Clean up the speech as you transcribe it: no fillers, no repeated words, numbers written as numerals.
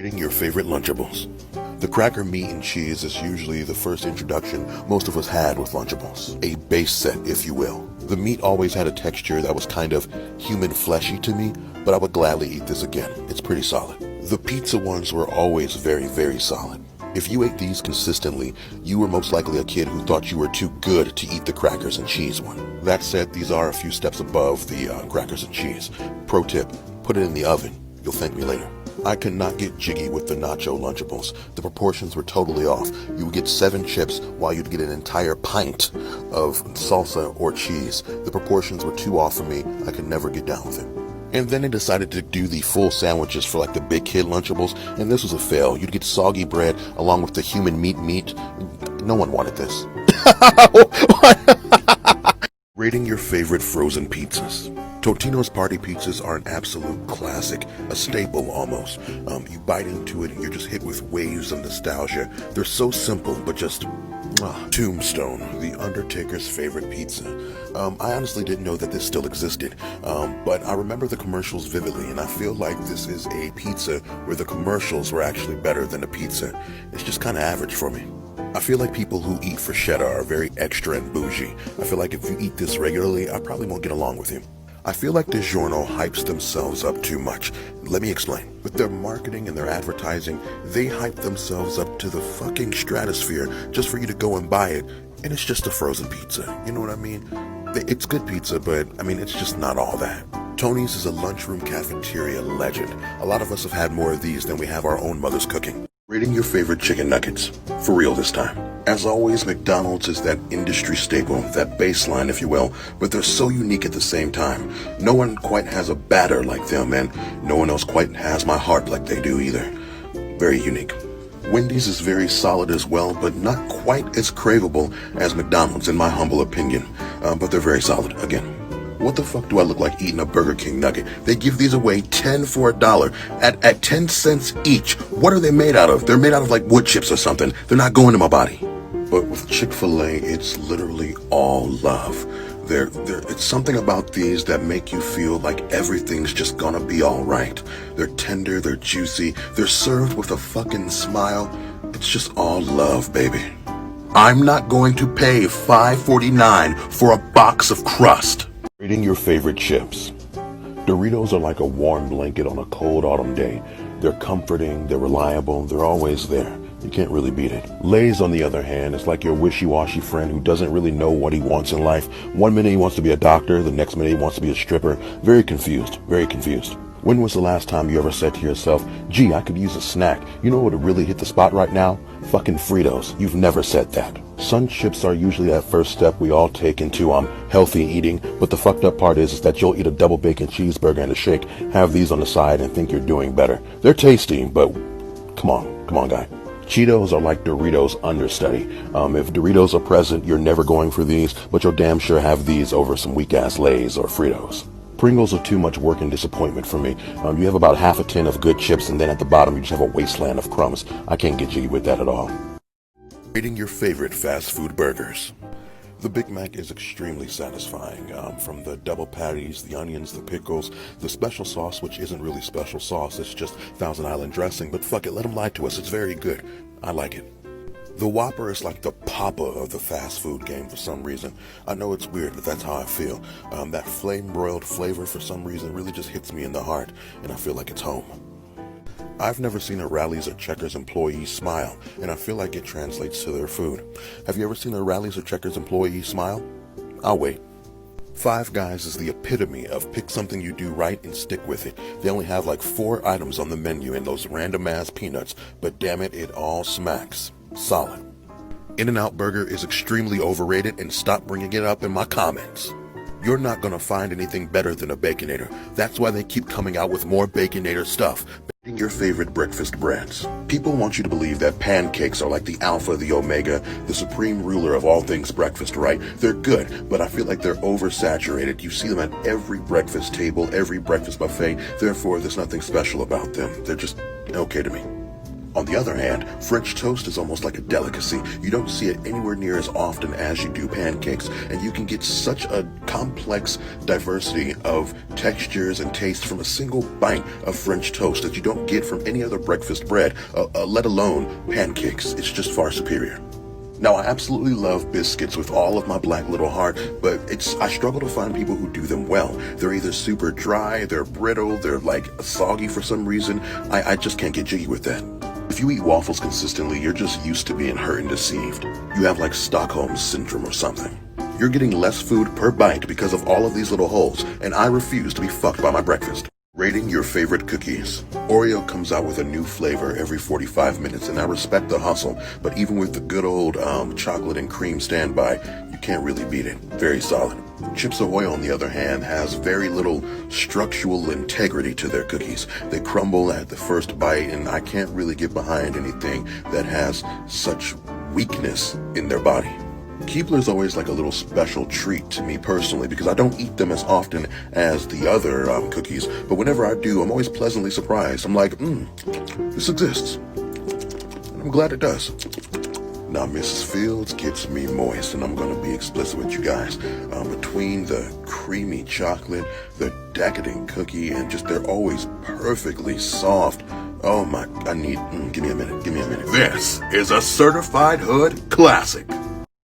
Rating your favorite Lunchables. The cracker meat and cheese is usually the first introduction most of us had with Lunchables. A base set, if you will. The meat always had a texture that was kind of human fleshy to me, but I would gladly eat this again. It's pretty solid. The pizza ones were always very, very solid. If you ate these consistently, you were most likely a kid who thought you were too good to eat the crackers and cheese one. That said, these are a few steps above the crackers and cheese. Pro tip, put it in the oven. You'll thank me later. I could not get jiggy with the nacho Lunchables. The proportions were totally off. You would get 7 chips while you'd get an entire pint of salsa or cheese. The proportions were too off for me. I could never get down with it. And then they decided to do the full sandwiches for like the big kid Lunchables, and this was a fail. You'd get soggy bread along with the human meat. No one wanted this. Rating your favorite frozen pizzas. Totino's party pizzas are an absolute classic, a staple almost. You bite into it and you're just hit with waves of nostalgia. They're so simple, but just Tombstone, the Undertaker's favorite pizza. I honestly didn't know that this still existed, but I remember the commercials vividly, and I feel like this is a pizza where the commercials were actually better than the pizza. It's just kind of average for me. I feel like people who eat freschetta are very extra and bougie. I feel like if you eat this regularly, I probably won't get along with you. I feel like DiGiorno hypes themselves up too much. Let me explain. With their marketing and their advertising, they hype themselves up to the fucking stratosphere just for you to go and buy it, and it's just a frozen pizza. You know what I mean? It's good pizza, but I mean, it's just not all that. Tony's is a lunchroom cafeteria legend. A lot of us have had more of these than we have our own mother's cooking. Rating your favorite chicken nuggets. For real this time. As always, McDonald's is that industry staple, that baseline if you will, but they're so unique at the same time. No one quite has a batter like them, and no one else quite has my heart like they do either. Very unique. Wendy's is very solid as well, but not quite as craveable as McDonald's in my humble opinion. But they're very solid, again. What the fuck do I look like eating a Burger King nugget? They give these away 10 for a dollar at 10 cents each. What are they made out of? They're made out of like wood chips or something. They're not going to my body. But with Chick-fil-A, it's literally all love. It's something about these that make you feel like everything's just gonna be all right. They're tender, they're juicy, they're served with a fucking smile. It's just all love, baby. I'm not going to pay $5.49 for a box of crust. Rating your favorite chips. Doritos are like a warm blanket on a cold autumn day. They're comforting, they're reliable, they're always there. You can't really beat it. Lay's, on the other hand, is like your wishy-washy friend who doesn't really know what he wants in life. One minute he wants to be a doctor, the next minute he wants to be a stripper. Very confused, very confused. When was the last time you ever said to yourself, gee, I could use a snack. You know what would really hit the spot right now? Fucking Fritos. You've never said that. Sun chips are usually that first step we all take into healthy eating, but the fucked up part is that you'll eat a double bacon cheeseburger and a shake, have these on the side and think you're doing better. They're tasty, but come on guy. Cheetos are like Doritos understudy. If Doritos are present, you're never going for these, but you'll damn sure have these over some weak-ass Lay's or Fritos. Pringles are too much work and disappointment for me. You have about half a tin of good chips, and then at the bottom you just have a wasteland of crumbs. I can't get jiggy with that at all. Rating your favorite fast food burgers. The Big Mac is extremely satisfying, from the double patties, the onions, the pickles, the special sauce, which isn't really special sauce, it's just Thousand Island dressing, but fuck it, let them lie to us, it's very good. I like it. The Whopper is like the papa of the fast food game for some reason. I know it's weird, but that's how I feel. That flame-broiled flavor for some reason really just hits me in the heart, and I feel like it's home. I've never seen a Rally's or Checkers employee smile, and I feel like it translates to their food. Have you ever seen a Rally's or Checkers employee smile? I'll wait. Five Guys is the epitome of pick something you do right and stick with it. They only have like 4 items on the menu and those random-ass peanuts, but damn it, it all smacks. Solid. In-N-Out Burger is extremely overrated, and stop bringing it up in my comments. You're not gonna find anything better than a Baconator. That's why they keep coming out with more Baconator stuff. Rating your favorite breakfast breads. People want you to believe that pancakes are like the alpha, the omega, the supreme ruler of all things breakfast, right? They're good, but I feel like they're oversaturated. You see them at every breakfast table, every breakfast buffet. Therefore, there's nothing special about them. They're just okay to me. On the other hand, French toast is almost like a delicacy. You don't see it anywhere near as often as you do pancakes, and you can get such a complex diversity of textures and tastes from a single bite of French toast that you don't get from any other breakfast bread, let alone pancakes. It's just far superior. Now, I absolutely love biscuits with all of my black little heart, but I struggle to find people who do them well. They're either super dry, they're brittle, they're like soggy for some reason. I just can't get jiggy with that. If you eat waffles consistently, you're just used to being hurt and deceived. You have like Stockholm syndrome or something. You're getting less food per bite because of all of these little holes, and I refuse to be fucked by my breakfast. Rating your favorite cookies. Oreo comes out with a new flavor every 45 minutes, and I respect the hustle, but even with the good old chocolate and cream standby, you can't really beat it. Very solid. Chips Ahoy, on the other hand, has very little structural integrity to their cookies. They crumble at the first bite, and I can't really get behind anything that has such weakness in their body. Keebler's always like a little special treat to me personally because I don't eat them as often as the other cookies, but whenever I do, I'm always pleasantly surprised. I'm like, this exists. And I'm glad it does. Now, Mrs. Fields gets me moist, and I'm going to be explicit with you guys. Between the creamy chocolate, the decadent cookie, and just they're always perfectly soft. Oh my, give me a minute. This is a certified hood classic.